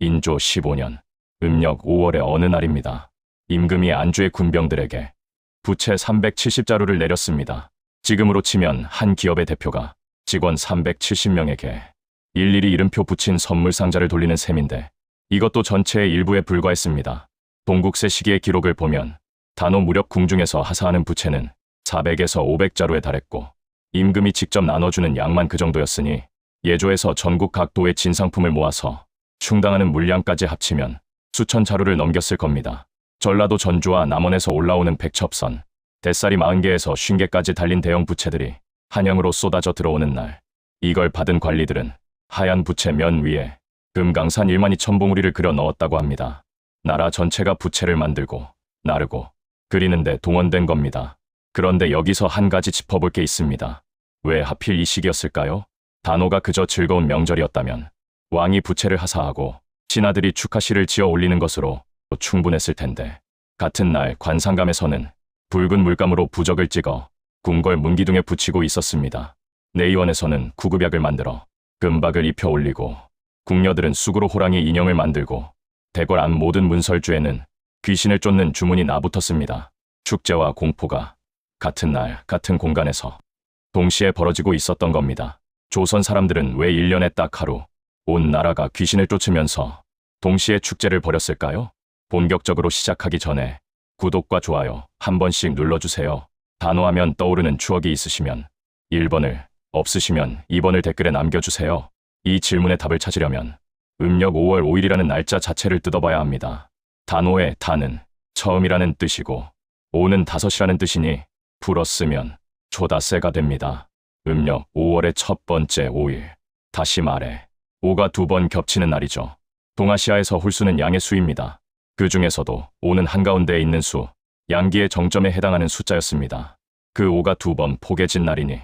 인조 15년 음력 5월의 어느 날입니다. 임금이 안주의 군병들에게 부채 370자루를 내렸습니다. 지금으로 치면 한 기업의 대표가 직원 370명에게 일일이 이름표 붙인 선물 상자를 돌리는 셈인데 이것도 전체의 일부에 불과했습니다. 동국세 시기의 기록을 보면 단오 무렵 궁중에서 하사하는 부채는 400에서 500자루에 달했고 임금이 직접 나눠주는 양만 그 정도였으니 예조에서 전국 각 도의 진상품을 모아서 충당하는 물량까지 합치면 수천 자루를 넘겼을 겁니다. 전라도 전주와 남원에서 올라오는 백첩선, 대쌀이 40개에서 50개까지 달린 대형 부채들이 한양으로 쏟아져 들어오는 날, 이걸 받은 관리들은 하얀 부채 면 위에 금강산 1만 2천 봉우리를 그려 넣었다고 합니다. 나라 전체가 부채를 만들고 나르고 그리는데 동원된 겁니다. 그런데 여기서 한 가지 짚어볼 게 있습니다. 왜 하필 이 시기였을까요? 단오가 그저 즐거운 명절이었다면 왕이 부채를 하사하고 신하들이 축하시를 지어 올리는 것으로 충분했을 텐데 같은 날 관상감에서는 붉은 물감으로 부적을 찍어 궁궐 문기둥에 붙이고 있었습니다. 내의원에서는 구급약을 만들어 금박을 입혀 올리고 궁녀들은 쑥으로 호랑이 인형을 만들고 대궐 안 모든 문설주에는 귀신을 쫓는 주문이 나붙었습니다. 축제와 공포가 같은 날 같은 공간에서 동시에 벌어지고 있었던 겁니다. 조선 사람들은 왜 1년에 딱 하루 온 나라가 귀신을 쫓으면서 동시에 축제를 벌였을까요? 본격적으로 시작하기 전에 구독과 좋아요 한 번씩 눌러주세요. 단오하면 떠오르는 추억이 있으시면 1번을, 없으시면 2번을 댓글에 남겨주세요. 이 질문의 답을 찾으려면 음력 5월 5일이라는 날짜 자체를 뜯어봐야 합니다. 단오의 단은 처음이라는 뜻이고 5는 5이라는 뜻이니 풀었으면 초다새가 됩니다. 음력 5월의 첫 번째 5일, 다시 말해 5가 2번 겹치는 날이죠. 동아시아에서 홀수는 양의 수입니다. 그 중에서도 5는 한가운데에 있는 수, 양기의 정점에 해당하는 숫자였습니다. 그 5가 2번 포개진 날이니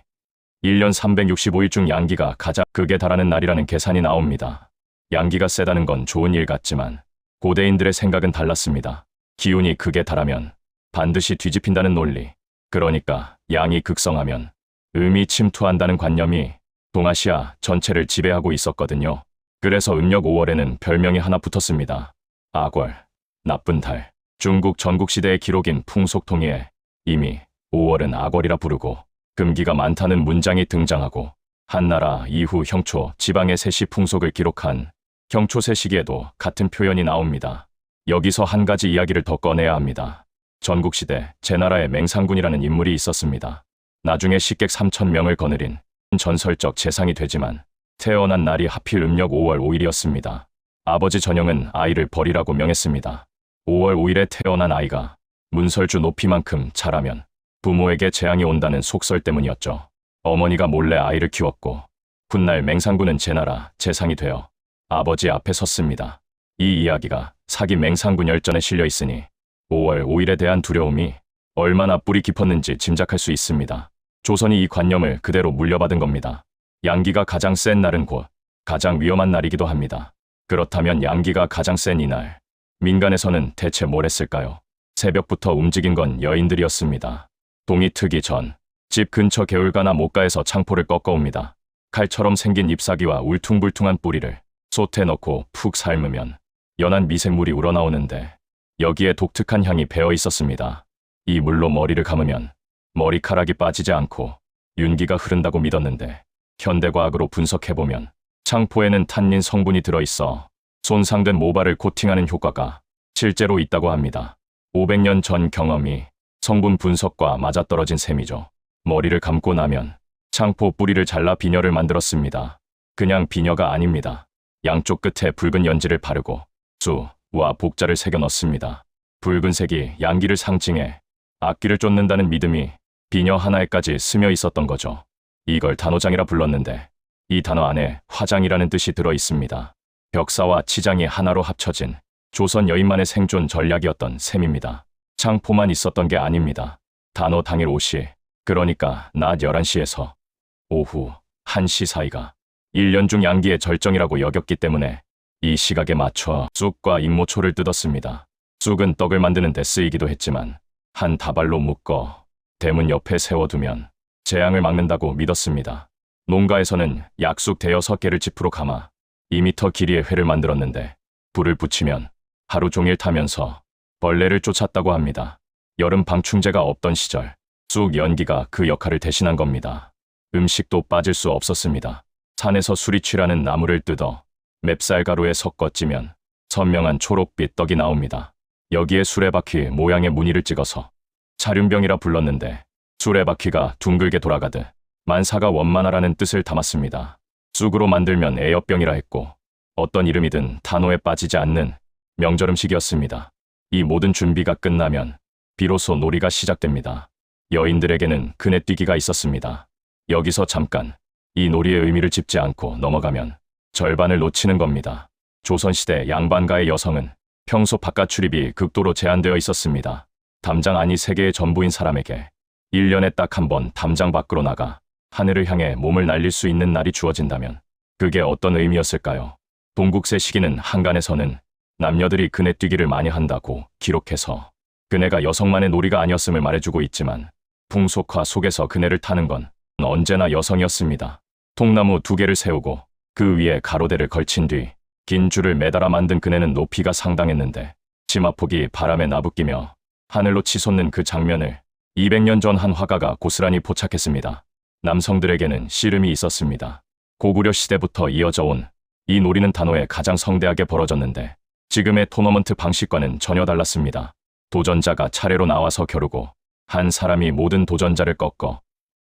1년 365일 중 양기가 가장 극에 달하는 날이라는 계산이 나옵니다. 양기가 세다는 건 좋은 일 같지만 고대인들의 생각은 달랐습니다. 기운이 극에 달하면 반드시 뒤집힌다는 논리, 그러니까 양이 극성하면 음이 침투한다는 관념이 동아시아 전체를 지배하고 있었거든요. 그래서 음력 5월에는 별명이 하나 붙었습니다. 악월, 나쁜 달. 중국 전국시대의 기록인 풍속통이에 이미 5월은 악월이라 부르고 금기가 많다는 문장이 등장하고 한나라 이후 형초 지방의 세시 풍속을 기록한 형초세시기에도 같은 표현이 나옵니다. 여기서 한 가지 이야기를 더 꺼내야 합니다. 전국시대 제나라의 맹상군이라는 인물이 있었습니다. 나중에 식객 3,000명을 거느린 전설적 재상이 되지만 태어난 날이 하필 음력 5월 5일이었습니다. 아버지 전영은 아이를 버리라고 명했습니다. 5월 5일에 태어난 아이가 문설주 높이만큼 자라면 부모에게 재앙이 온다는 속설 때문이었죠. 어머니가 몰래 아이를 키웠고 훗날 맹상군은 제나라 재상이 되어 아버지 앞에 섰습니다. 이 이야기가 사기 맹상군 열전에 실려 있으니 5월 5일에 대한 두려움이 얼마나 뿌리 깊었는지 짐작할 수 있습니다. 조선이 이 관념을 그대로 물려받은 겁니다. 양기가 가장 센 날은 곧 가장 위험한 날이기도 합니다. 그렇다면 양기가 가장 센 이날, 민간에서는 대체 뭘 했을까요? 새벽부터 움직인 건 여인들이었습니다. 동이 트기 전, 집 근처 개울가나 못가에서 창포를 꺾어옵니다. 칼처럼 생긴 잎사귀와 울퉁불퉁한 뿌리를 솥에 넣고 푹 삶으면 연한 미생물이 우러나오는데 여기에 독특한 향이 배어 있었습니다. 이 물로 머리를 감으면 머리카락이 빠지지 않고 윤기가 흐른다고 믿었는데 현대과학으로 분석해보면 창포에는 탄닌 성분이 들어있어 손상된 모발을 코팅하는 효과가 실제로 있다고 합니다. 500년 전 경험이 성분 분석과 맞아떨어진 셈이죠. 머리를 감고 나면 창포 뿌리를 잘라 비녀를 만들었습니다. 그냥 비녀가 아닙니다. 양쪽 끝에 붉은 연지를 바르고 수와 복자를 새겨 넣습니다. 붉은색이 양기를 상징해 악기를 쫓는다는 믿음이 비녀 하나에까지 스며 있었던 거죠. 이걸 단오장이라 불렀는데 이 단어 안에 화장이라는 뜻이 들어 있습니다. 벽사와 치장이 하나로 합쳐진 조선 여인만의 생존 전략이었던 셈입니다. 창포만 있었던 게 아닙니다. 단오 당일 오시, 그러니까 낮 11시에서 오후 1시 사이가 1년 중 양기의 절정이라고 여겼기 때문에 이 시각에 맞춰 쑥과 익모초를 뜯었습니다. 쑥은 떡을 만드는 데 쓰이기도 했지만 한 다발로 묶어 대문 옆에 세워두면 재앙을 막는다고 믿었습니다. 농가에서는 약쑥 대여섯 개를 지프로 감아 2m 길이의 회를 만들었는데 불을 붙이면 하루 종일 타면서 벌레를 쫓았다고 합니다. 여름 방충제가 없던 시절 쑥 연기가 그 역할을 대신한 겁니다. 음식도 빠질 수 없었습니다. 산에서 수리취라는 나무를 뜯어 맵쌀가루에 섞어 찌면 선명한 초록빛 떡이 나옵니다. 여기에 수레바퀴 모양의 무늬를 찍어서 차륜병이라 불렀는데 수레바퀴가 둥글게 돌아가듯 만사가 원만하라는 뜻을 담았습니다. 쑥으로 만들면 애엽병이라 했고 어떤 이름이든 단호에 빠지지 않는 명절 음식이었습니다. 이 모든 준비가 끝나면 비로소 놀이가 시작됩니다. 여인들에게는 그네뛰기가 있었습니다. 여기서 잠깐 이 놀이의 의미를 짚지 않고 넘어가면 절반을 놓치는 겁니다. 조선시대 양반가의 여성은 평소 바깥 출입이 극도로 제한되어 있었습니다. 담장 안이 세계의 전부인 사람에게 1년에 딱 한 번 담장 밖으로 나가 하늘을 향해 몸을 날릴 수 있는 날이 주어진다면 그게 어떤 의미였을까요? 동국세 시기는 한간에서는 남녀들이 그네뛰기를 많이 한다고 기록해서 그네가 여성만의 놀이가 아니었음을 말해주고 있지만 풍속화 속에서 그네를 타는 건 언제나 여성이었습니다. 통나무 2개를 세우고 그 위에 가로대를 걸친 뒤 긴 줄을 매달아 만든 그네는 높이가 상당했는데 치마폭이 바람에 나부끼며 하늘로 치솟는 그 장면을 200년 전 한 화가가 고스란히 포착했습니다. 남성들에게는 씨름이 있었습니다. 고구려 시대부터 이어져 온 이 놀이는 단호에 가장 성대하게 벌어졌는데 지금의 토너먼트 방식과는 전혀 달랐습니다. 도전자가 차례로 나와서 겨루고 한 사람이 모든 도전자를 꺾어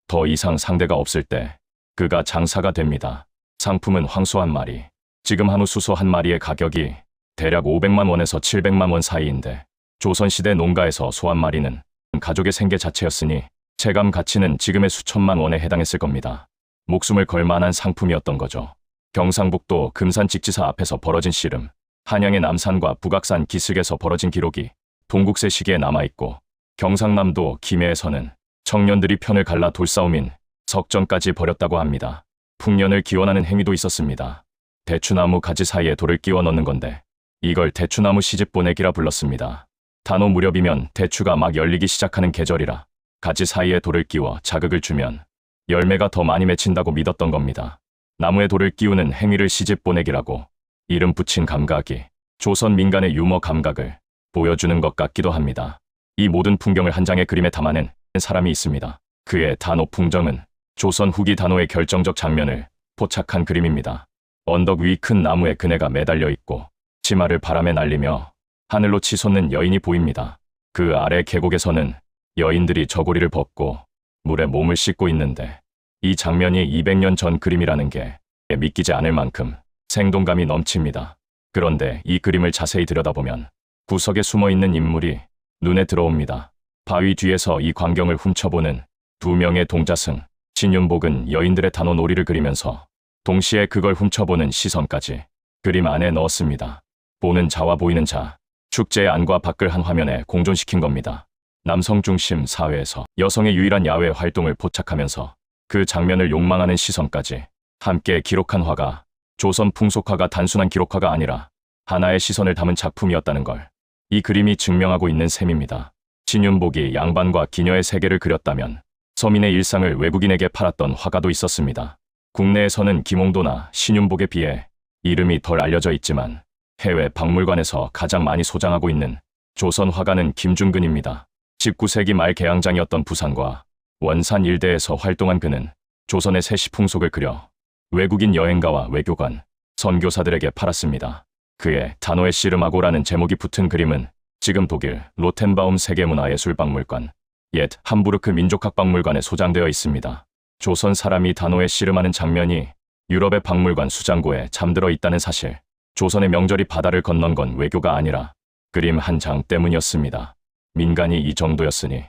더 이상 상대가 없을 때 그가 장사가 됩니다. 상품은 황소 한 마리. 지금 한우 수소 한 마리의 가격이 대략 500만 원에서 700만 원 사이인데 조선시대 농가에서 소 한 마리는 가족의 생계 자체였으니 체감 가치는 지금의 수천만 원에 해당했을 겁니다. 목숨을 걸 만한 상품이었던 거죠. 경상북도 금산 직지사 앞에서 벌어진 씨름, 한양의 남산과 북악산 기슭에서 벌어진 기록이 동국세 시기에 남아있고 경상남도 김해에서는 청년들이 편을 갈라 돌싸움인 석전까지 벌였다고 합니다. 풍년을 기원하는 행위도 있었습니다. 대추나무 가지 사이에 돌을 끼워 넣는 건데 이걸 대추나무 시집 보내기라 불렀습니다. 단오 무렵이면 대추가 막 열리기 시작하는 계절이라 가지 사이에 돌을 끼워 자극을 주면 열매가 더 많이 맺힌다고 믿었던 겁니다. 나무에 돌을 끼우는 행위를 시집 보내기라고 이름 붙인 감각이 조선 민간의 유머 감각을 보여주는 것 같기도 합니다. 이 모든 풍경을 한 장의 그림에 담아낸 사람이 있습니다. 그의 단오 풍정은 조선 후기 단오의 결정적 장면을 포착한 그림입니다. 언덕 위 큰 나무에 그네가 매달려 있고 치마를 바람에 날리며 하늘로 치솟는 여인이 보입니다. 그 아래 계곡에서는 여인들이 저고리를 벗고 물에 몸을 씻고 있는데 이 장면이 200년 전 그림이라는 게 믿기지 않을 만큼 생동감이 넘칩니다. 그런데 이 그림을 자세히 들여다보면 구석에 숨어있는 인물이 눈에 들어옵니다. 바위 뒤에서 이 광경을 훔쳐보는 2명의 동자승, 신윤복은 여인들의 단오 놀이를 그리면서 동시에 그걸 훔쳐보는 시선까지 그림 안에 넣었습니다. 보는 자와 보이는 자, 축제의 안과 밖을 한 화면에 공존시킨 겁니다. 남성 중심 사회에서 여성의 유일한 야외 활동을 포착하면서 그 장면을 욕망하는 시선까지 함께 기록한 화가 조선 풍속화가 단순한 기록화가 아니라 하나의 시선을 담은 작품이었다는 걸 이 그림이 증명하고 있는 셈입니다. 신윤복이 양반과 기녀의 세계를 그렸다면 서민의 일상을 외국인에게 팔았던 화가도 있었습니다. 국내에서는 김홍도나 신윤복에 비해 이름이 덜 알려져 있지만 해외 박물관에서 가장 많이 소장하고 있는 조선 화가는 김중근입니다. 19세기 말 개항장이었던 부산과 원산 일대에서 활동한 그는 조선의 세시 풍속을 그려 외국인 여행가와 외교관, 선교사들에게 팔았습니다. 그의 단오의 씨름하고라는 제목이 붙은 그림은 지금 독일 로텐바움 세계문화예술박물관, 옛 함부르크 민족학박물관에 소장되어 있습니다. 조선 사람이 단오에 씨름하는 장면이 유럽의 박물관 수장고에 잠들어 있다는 사실, 조선의 명절이 바다를 건넌 건 외교가 아니라 그림 한 장 때문이었습니다. 민간이 이 정도였으니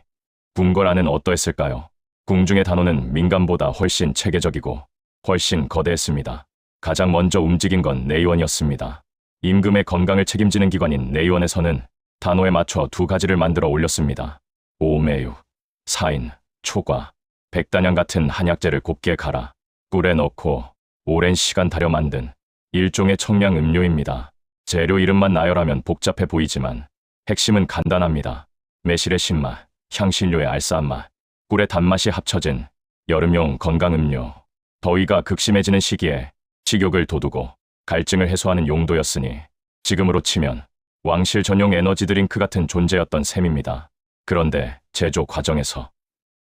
궁궐안은 어떠했을까요? 궁중의 단오는 민간보다 훨씬 체계적이고 훨씬 거대했습니다. 가장 먼저 움직인 건 내의원이었습니다. 임금의 건강을 책임지는 기관인 내의원에서는 단오에 맞춰 2가지를 만들어 올렸습니다. 오매유, 사인, 초과, 백단양 같은 한약재를 곱게 갈아 꿀에 넣고 오랜 시간 달여 만든 일종의 청량 음료입니다. 재료 이름만 나열하면 복잡해 보이지만 핵심은 간단합니다. 매실의 신맛, 향신료의 알싸한 맛, 꿀의 단맛이 합쳐진 여름용 건강음료. 더위가 극심해지는 시기에 식욕을 돋우고 갈증을 해소하는 용도였으니 지금으로 치면 왕실 전용 에너지 드링크 같은 존재였던 셈입니다. 그런데 제조 과정에서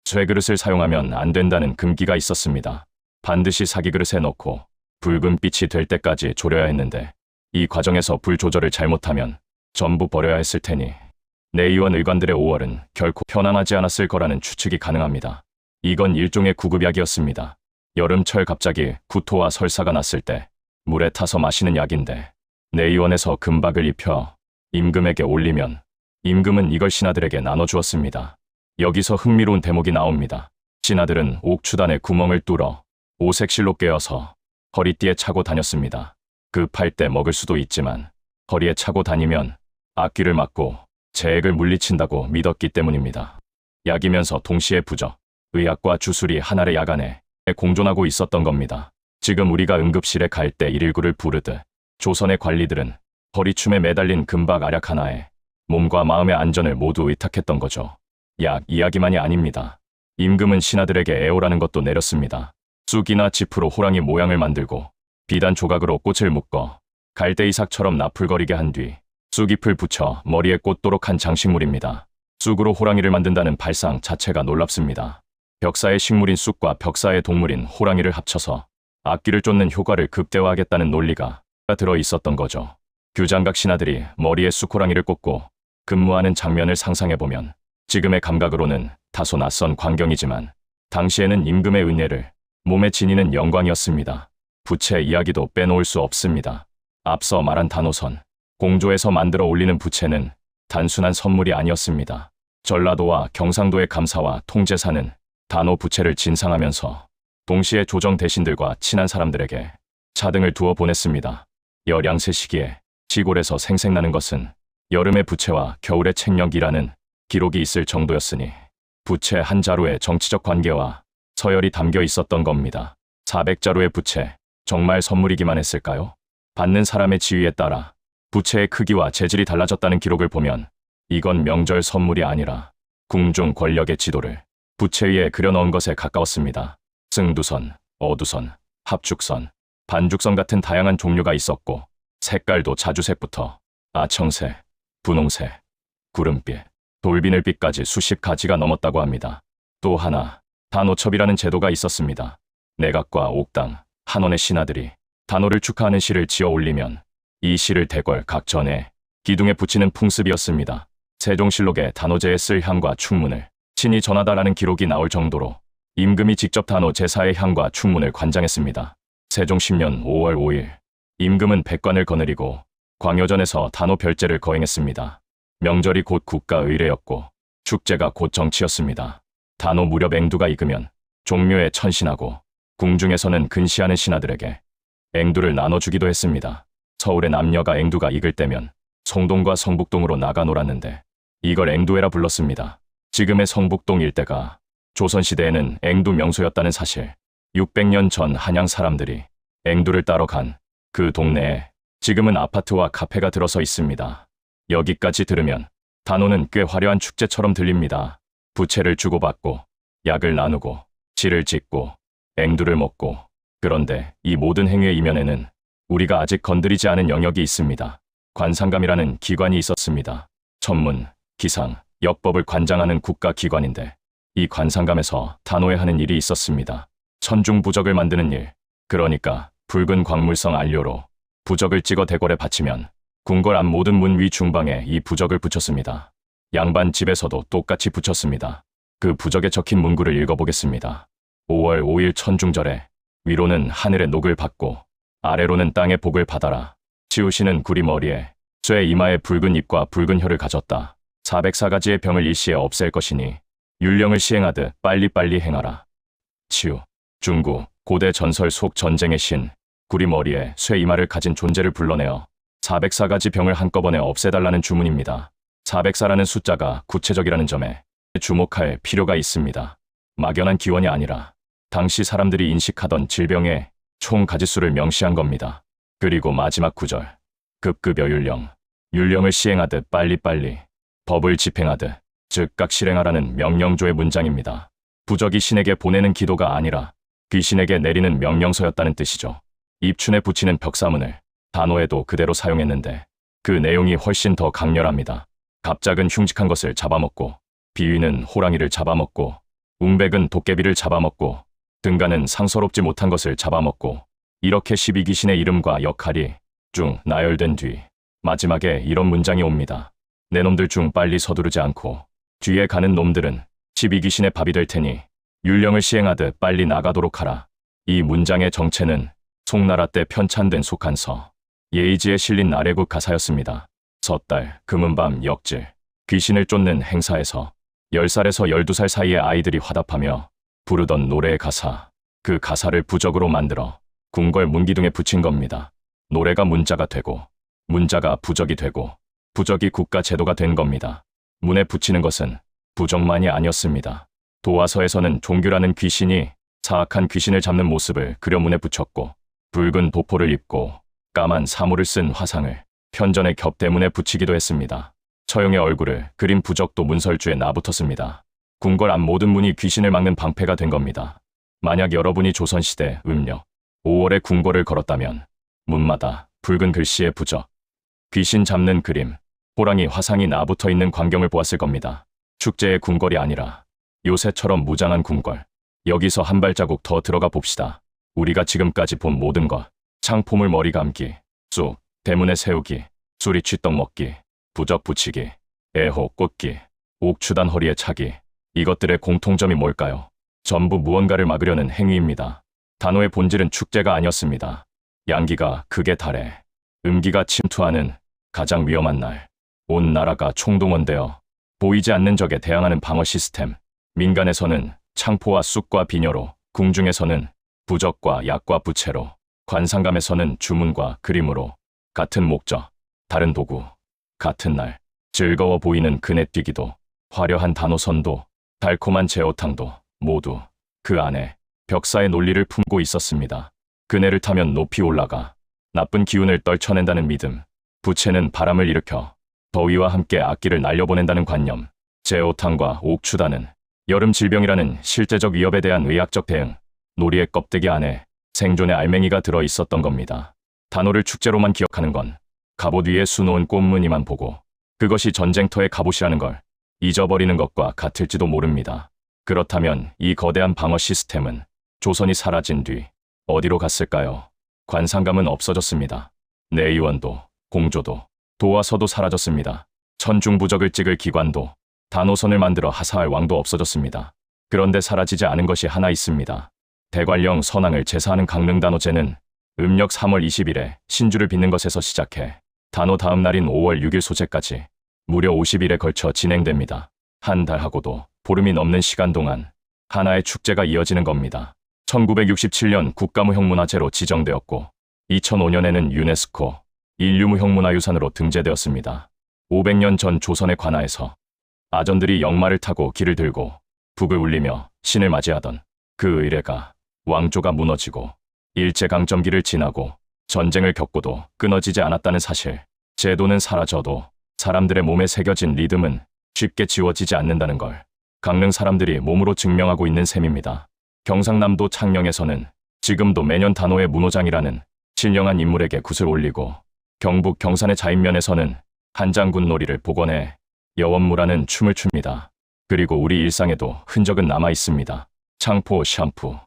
쇠그릇을 사용하면 안 된다는 금기가 있었습니다. 반드시 사기 그릇에 넣고 붉은 빛이 될 때까지 졸여야 했는데 이 과정에서 불 조절을 잘못하면 전부 버려야 했을 테니 내의원 의관들의 5월은 결코 편안하지 않았을 거라는 추측이 가능합니다. 이건 일종의 구급약이었습니다. 여름철 갑자기 구토와 설사가 났을 때 물에 타서 마시는 약인데 내의원에서 금박을 입혀 임금에게 올리면 임금은 이걸 신하들에게 나눠주었습니다. 여기서 흥미로운 대목이 나옵니다. 신하들은 옥추단에 구멍을 뚫어 오색실로 꿰어서 허리띠에 차고 다녔습니다. 급할 때 먹을 수도 있지만 허리에 차고 다니면 악귀를 막고 재액을 물리친다고 믿었기 때문입니다. 약이면서 동시에 부적, 의학과 주술이 하나의 약 안에 공존하고 있었던 겁니다. 지금 우리가 응급실에 갈 때 119를 부르듯 조선의 관리들은 허리춤에 매달린 금박 알약 하나에 몸과 마음의 안전을 모두 의탁했던 거죠. 약 이야기만이 아닙니다. 임금은 신하들에게 애호라는 것도 내렸습니다. 쑥이나 짚으로 호랑이 모양을 만들고 비단 조각으로 꽃을 묶어 갈대이삭처럼 나풀거리게 한 뒤 쑥잎을 붙여 머리에 꽂도록 한 장식물입니다. 쑥으로 호랑이를 만든다는 발상 자체가 놀랍습니다. 벽사의 식물인 쑥과 벽사의 동물인 호랑이를 합쳐서 악귀를 쫓는 효과를 극대화하겠다는 논리가 들어 있었던 거죠. 규장각 신하들이 머리에 쑥호랑이를 꽂고 근무하는 장면을 상상해보면 지금의 감각으로는 다소 낯선 광경이지만 당시에는 임금의 은혜를 몸에 지니는 영광이었습니다. 부채 이야기도 빼놓을 수 없습니다. 앞서 말한 단오선, 공조에서 만들어 올리는 부채는 단순한 선물이 아니었습니다. 전라도와 경상도의 감사와 통제사는 단오 부채를 진상하면서 동시에 조정 대신들과 친한 사람들에게 차등을 두어 보냈습니다. 열양세 시기에 시골에서 생색나는 것은 여름의 부채와 겨울의 책력이라는 기록이 있을 정도였으니 부채 한 자루에 정치적 관계와 서열이 담겨 있었던 겁니다. 400자루의 부채, 정말 선물이기만 했을까요? 받는 사람의 지위에 따라 부채의 크기와 재질이 달라졌다는 기록을 보면 이건 명절 선물이 아니라 궁중 권력의 지도를 부채 위에 그려넣은 것에 가까웠습니다. 승두선, 어두선, 합죽선, 반죽선 같은 다양한 종류가 있었고 색깔도 자주색부터 아청색, 분홍색, 구름빛, 돌비늘빛까지 수십 가지가 넘었다고 합니다. 또 하나, 단오첩이라는 제도가 있었습니다. 내각과 옥당, 한원의 신하들이 단오를 축하하는 시를 지어 올리면 이 시를 대궐 각 전에 기둥에 붙이는 풍습이었습니다. 세종실록에 단오제에 쓸 향과 충문을 친히 전하다라는 기록이 나올 정도로 임금이 직접 단오 제사의 향과 충문을 관장했습니다. 세종 10년 5월 5일 임금은 백관을 거느리고 광여전에서 단오 별제를 거행했습니다. 명절이 곧 국가 의례였고 축제가 곧 정치였습니다. 단오 무렵 앵두가 익으면 종묘에 천신하고 궁중에서는 근시하는 신하들에게 앵두를 나눠주기도 했습니다. 서울의 남녀가 앵두가 익을 때면 성동과 성북동으로 나가 놀았는데 이걸 앵두회라 불렀습니다. 지금의 성북동 일대가 조선시대에는 앵두 명소였다는 사실, 600년 전 한양 사람들이 앵두를 따러 간 그 동네에 지금은 아파트와 카페가 들어서 있습니다. 여기까지 들으면 단오는 꽤 화려한 축제처럼 들립니다. 부채를 주고받고 약을 나누고 지를 짓고 앵두를 먹고, 그런데 이 모든 행위의 이면에는 우리가 아직 건드리지 않은 영역이 있습니다. 관상감이라는 기관이 있었습니다. 천문, 기상, 역법을 관장하는 국가기관인데 이 관상감에서 단오에 하는 일이 있었습니다. 천중부적을 만드는 일, 그러니까 붉은 광물성 안료로 부적을 찍어 대궐에 바치면 궁궐 앞 모든 문 위 중방에 이 부적을 붙였습니다. 양반 집에서도 똑같이 붙였습니다. 그 부적에 적힌 문구를 읽어보겠습니다. 5월 5일 천중절에 위로는 하늘의 녹을 받고 아래로는 땅의 복을 받아라. 치우시는 구리 머리에 쇠 이마에 붉은 잎과 붉은 혀를 가졌다. 404가지의 병을 일시에 없앨 것이니 율령을 시행하듯 빨리빨리 행하라. 치우, 중구, 고대 전설 속 전쟁의 신, 구리 머리에 쇠 이마를 가진 존재를 불러내어 404가지 병을 한꺼번에 없애달라는 주문입니다. 404라는 숫자가 구체적이라는 점에 주목할 필요가 있습니다. 막연한 기원이 아니라 당시 사람들이 인식하던 질병의 총 가지수를 명시한 겁니다. 그리고 마지막 구절, 급급여 율령, 율령을 시행하듯 빨리빨리, 법을 집행하듯 즉각 실행하라는 명령조의 문장입니다. 부적이 신에게 보내는 기도가 아니라 귀신에게 내리는 명령서였다는 뜻이죠. 입춘에 붙이는 벽사문을 단오에도 그대로 사용했는데 그 내용이 훨씬 더 강렬합니다. 갑작은 흉측한 것을 잡아먹고, 비위는 호랑이를 잡아먹고, 웅백은 도깨비를 잡아먹고, 등가는 상서롭지 못한 것을 잡아먹고, 이렇게 12귀신의 이름과 역할이 쭉 나열된 뒤 마지막에 이런 문장이 옵니다. 내 놈들 중 빨리 서두르지 않고 뒤에 가는 놈들은 12귀신의 밥이 될 테니 율령을 시행하듯 빨리 나가도록 하라. 이 문장의 정체는 송나라 때 편찬된 속한서 예의지에 실린 아래국 가사였습니다. 섣달, 금은밤, 역질, 귀신을 쫓는 행사에서 10살에서 12살 사이의 아이들이 화답하며 부르던 노래의 가사, 그 가사를 부적으로 만들어 궁궐 문기둥에 붙인 겁니다. 노래가 문자가 되고, 문자가 부적이 되고, 부적이 국가 제도가 된 겁니다. 문에 붙이는 것은 부적만이 아니었습니다. 도화서에서는 종규라는 귀신이 사악한 귀신을 잡는 모습을 그려 문에 붙였고, 붉은 도포를 입고 까만 사물을 쓴 화상을 편전의 겹대문에 붙이기도 했습니다. 처형의 얼굴을 그린 부적도 문설주에 나붙었습니다. 궁궐 앞 모든 문이 귀신을 막는 방패가 된 겁니다. 만약 여러분이 조선시대 음력 5월에 궁궐을 걸었다면 문마다 붉은 글씨의 부적, 귀신 잡는 그림, 호랑이 화상이 나붙어 있는 광경을 보았을 겁니다. 축제의 궁궐이 아니라 요새처럼 무장한 궁궐. 여기서 한 발자국 더 들어가 봅시다. 우리가 지금까지 본 모든 것, 창포물 머리 감기, 쑥, 대문에 세우기, 수리 취떡 먹기, 부적 붙이기, 애호 꽂기, 옥추단 허리에 차기, 이것들의 공통점이 뭘까요? 전부 무언가를 막으려는 행위입니다. 단오의 본질은 축제가 아니었습니다. 양기가 극에 달해 음기가 침투하는 가장 위험한 날, 온 나라가 총동원되어 보이지 않는 적에 대항하는 방어 시스템. 민간에서는 창포와 쑥과 비녀로, 궁중에서는 부적과 약과 부채로, 관상감에서는 주문과 그림으로, 같은 목적, 다른 도구, 같은 날, 즐거워 보이는 그네 뛰기도, 화려한 단오선도, 달콤한 제어탕도 모두 그 안에 벽사의 논리를 품고 있었습니다. 그네를 타면 높이 올라가 나쁜 기운을 떨쳐낸다는 믿음, 부채는 바람을 일으켜 더위와 함께 악기를 날려보낸다는 관념, 제오탕과 옥추단은 여름 질병이라는 실제적 위협에 대한 의학적 대응, 놀이의 껍데기 안에 생존의 알맹이가 들어 있었던 겁니다. 단오를 축제로만 기억하는 건 갑옷 위에 수놓은 꽃무늬만 보고 그것이 전쟁터의 갑옷이라는 걸 잊어버리는 것과 같을지도 모릅니다. 그렇다면 이 거대한 방어 시스템은 조선이 사라진 뒤 어디로 갔을까요? 관상감은 없어졌습니다. 내의원도, 공조도, 도화서도 사라졌습니다. 천중부적을 찍을 기관도, 단오선을 만들어 하사할 왕도 없어졌습니다. 그런데 사라지지 않은 것이 하나 있습니다. 대관령 선왕을 제사하는 강릉단오제는 음력 3월 20일에 신주를 빚는 것에서 시작해 단오 다음 날인 5월 6일 소제까지 무려 50일에 걸쳐 진행됩니다. 한 달하고도 보름이 넘는 시간 동안 하나의 축제가 이어지는 겁니다. 1967년 국가무형문화재로 지정되었고 2005년에는 유네스코 인류무형문화유산으로 등재되었습니다. 500년 전 조선의 관아에서 아전들이 역마를 타고 길을 들고 북을 울리며 신을 맞이하던 그 의례가 왕조가 무너지고 일제강점기를 지나고 전쟁을 겪고도 끊어지지 않았다는 사실, 제도는 사라져도 사람들의 몸에 새겨진 리듬은 쉽게 지워지지 않는다는 걸 강릉 사람들이 몸으로 증명하고 있는 셈입니다. 경상남도 창녕에서는 지금도 매년 단오의 문호장이라는 신령한 인물에게 굿을 올리고 경북 경산의 자인면에서는 한장군 놀이를 복원해 여원무라는 춤을 춥니다. 그리고 우리 일상에도 흔적은 남아 있습니다. 창포, 샴푸,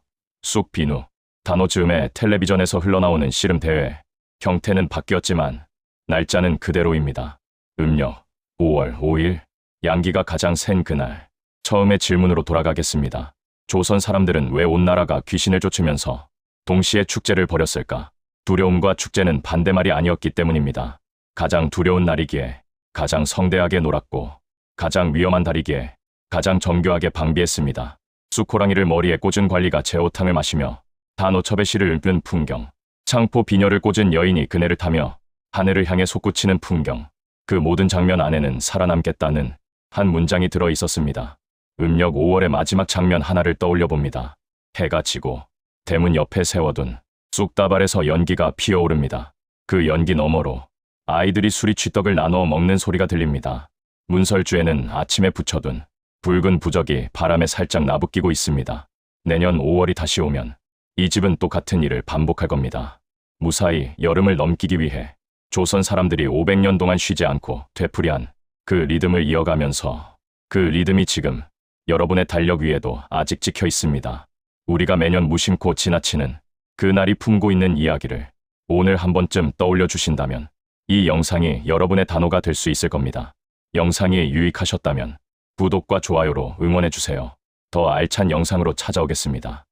쑥, 비누, 단오 즈음에 텔레비전에서 흘러나오는 씨름 대회. 형태는 바뀌었지만 날짜는 그대로입니다. 음력 5월 5일, 양기가 가장 센 그날. 처음의 질문으로 돌아가겠습니다. 조선 사람들은 왜 온 나라가 귀신을 쫓으면서 동시에 축제를 벌였을까? 두려움과 축제는 반대말이 아니었기 때문입니다. 가장 두려운 날이기에 가장 성대하게 놀았고 가장 위험한 달이기에 가장 정교하게 방비했습니다. 쑥호랑이를 머리에 꽂은 관리가 제오탕을 마시며 단오첩의 씨를 읊는 풍경, 창포 비녀를 꽂은 여인이 그네를 타며 하늘을 향해 솟구치는 풍경, 그 모든 장면 안에는 살아남겠다는 한 문장이 들어 있었습니다. 음력 5월의 마지막 장면 하나를 떠올려 봅니다. 해가 지고 대문 옆에 세워둔 쑥다발에서 연기가 피어오릅니다. 그 연기 너머로 아이들이 수리 취떡을 나누어 먹는 소리가 들립니다. 문설주에는 아침에 붙여둔 붉은 부적이 바람에 살짝 나부끼고 있습니다. 내년 5월이 다시 오면 이 집은 똑같은 일을 반복할 겁니다. 무사히 여름을 넘기기 위해 조선 사람들이 500년 동안 쉬지 않고 되풀이한 그 리듬을 이어가면서 그 리듬이 지금 여러분의 달력 위에도 아직 찍혀 있습니다. 우리가 매년 무심코 지나치는 그날이 품고 있는 이야기를 오늘 한 번쯤 떠올려 주신다면 이 영상이 여러분의 단호가 될 수 있을 겁니다. 영상이 유익하셨다면 구독과 좋아요로 응원해 주세요. 더 알찬 영상으로 찾아오겠습니다.